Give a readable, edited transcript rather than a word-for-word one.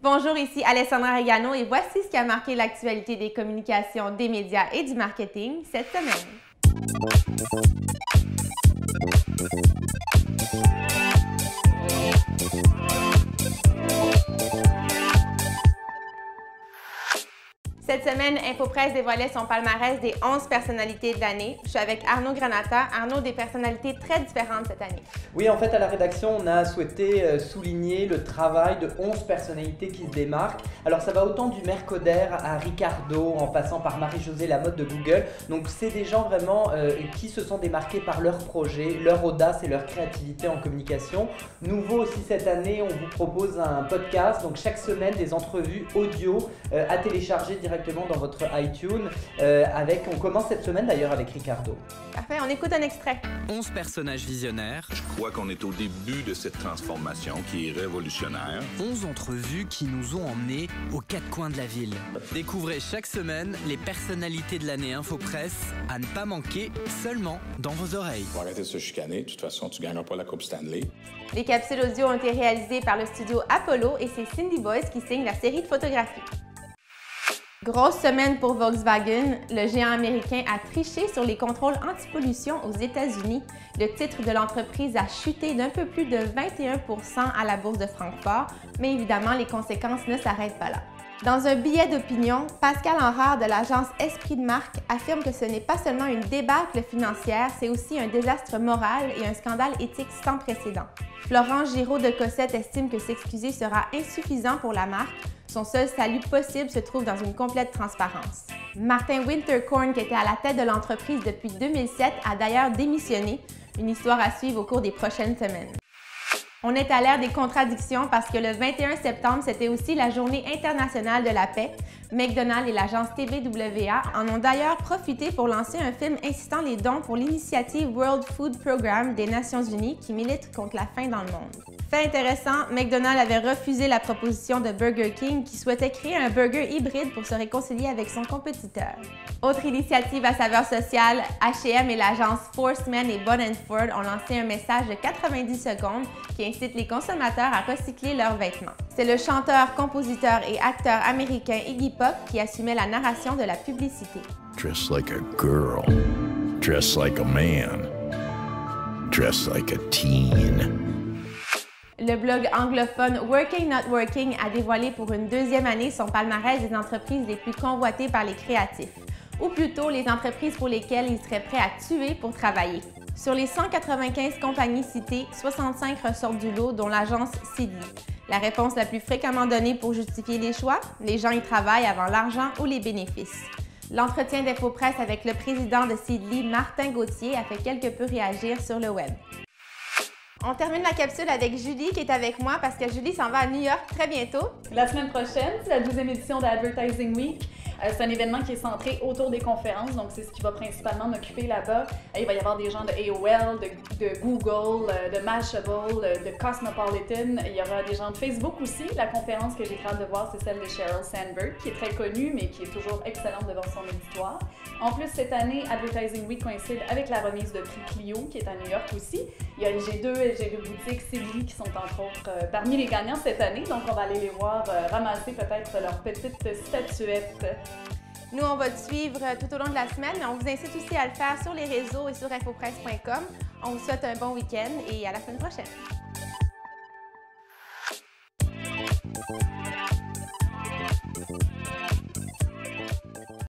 Bonjour, ici Alessandra Regano et voici ce qui a marqué l'actualité des communications, des médias et du marketing cette semaine. Cette semaine, InfoPresse dévoilait son palmarès des 11 personnalités de l'année. Je suis avec Arnaud Granata. Arnaud, des personnalités très différentes cette année. Oui, en fait, à la rédaction, on a souhaité souligner le travail de 11 personnalités qui se démarquent. Alors, ça va autant du Mercoder à Ricardo, en passant par Marie-Josée Lamotte de Google. Donc, c'est des gens vraiment qui se sont démarqués par leur projet, leur audace et leur créativité en communication. Nouveau aussi cette année, on vous propose un podcast. Donc, chaque semaine, des entrevues audio à télécharger directement dans votre iTunes. On commence cette semaine d'ailleurs avec Ricardo. Parfait, on écoute un extrait. 11 personnages visionnaires. Je crois qu'on est au début de cette transformation qui est révolutionnaire. 11 entrevues qui nous ont emmenés aux quatre coins de la ville. Découvrez chaque semaine les personnalités de l'année InfoPresse à ne pas manquer seulement dans vos oreilles. Faut arrêter de se chicaner. De toute façon, tu gagneras pas la Coupe Stanley. Les capsules audio ont été réalisées par le studio Apollo et c'est Cindy Boyce qui signe la série de photographies. Grosse semaine pour Volkswagen. Le géant américain a triché sur les contrôles anti-pollution aux États-Unis. Le titre de l'entreprise a chuté d'un peu plus de 21 % à la bourse de Francfort, mais évidemment, les conséquences ne s'arrêtent pas là. Dans un billet d'opinion, Pascal Henrard de l'agence Esprit de marque affirme que ce n'est pas seulement une débâcle financière, c'est aussi un désastre moral et un scandale éthique sans précédent. Florent Giraud de Cossette estime que s'excuser sera insuffisant pour la marque. Son seul salut possible se trouve dans une complète transparence. Martin Winterkorn, qui était à la tête de l'entreprise depuis 2007, a d'ailleurs démissionné. Une histoire à suivre au cours des prochaines semaines. On est à l'ère des contradictions parce que le 21 septembre, c'était aussi la Journée internationale de la paix. McDonald's et l'agence TBWA en ont d'ailleurs profité pour lancer un film incitant les dons pour l'initiative World Food Programme des Nations Unies qui milite contre la faim dans le monde. Fait intéressant, McDonald's avait refusé la proposition de Burger King qui souhaitait créer un burger hybride pour se réconcilier avec son compétiteur. Autre initiative à saveur sociale, H&M et l'agence Forceman et Bond & Ford ont lancé un message de 90 secondes qui incite les consommateurs à recycler leurs vêtements. C'est le chanteur, compositeur et acteur américain Iggy Pop qui assumait la narration de la publicité. Dress like a girl, dress like a man, dress like a teen. Le blog anglophone Working Not Working a dévoilé pour une deuxième année son palmarès des entreprises les plus convoitées par les créatifs, ou plutôt les entreprises pour lesquelles ils seraient prêts à tuer pour travailler. Sur les 195 compagnies citées, 65 ressortent du lot, dont l'agence Seedly. La réponse la plus fréquemment donnée pour justifier les choix, les gens y travaillent avant l'argent ou les bénéfices. L'entretien d'InfoPresse avec le président de Seedly, Martin Gauthier, a fait quelque peu réagir sur le web. On termine la capsule avec Julie qui est avec moi parce que Julie s'en va à New York très bientôt. La semaine prochaine, c'est la 12e édition de Advertising Week. C'est un événement qui est centré autour des conférences, donc c'est ce qui va principalement m'occuper là-bas. Il va y avoir des gens de AOL, de Google, de Mashable, de Cosmopolitan. Il y aura des gens de Facebook aussi. La conférence que j'ai hâte de voir, c'est celle de Sheryl Sandberg, qui est très connue, mais qui est toujours excellente devant son auditoire. En plus, cette année, Advertising Week coïncide avec la remise de prix Clio, qui est à New York aussi. Il y a LG2 boutiques, Seedly, qui sont entre autres parmi les gagnants cette année, donc on va aller les voir ramasser peut-être leur petite statuette. Nous, on va te suivre tout au long de la semaine, mais on vous incite aussi à le faire sur les réseaux et sur infopresse.com. On vous souhaite un bon week-end et à la semaine prochaine.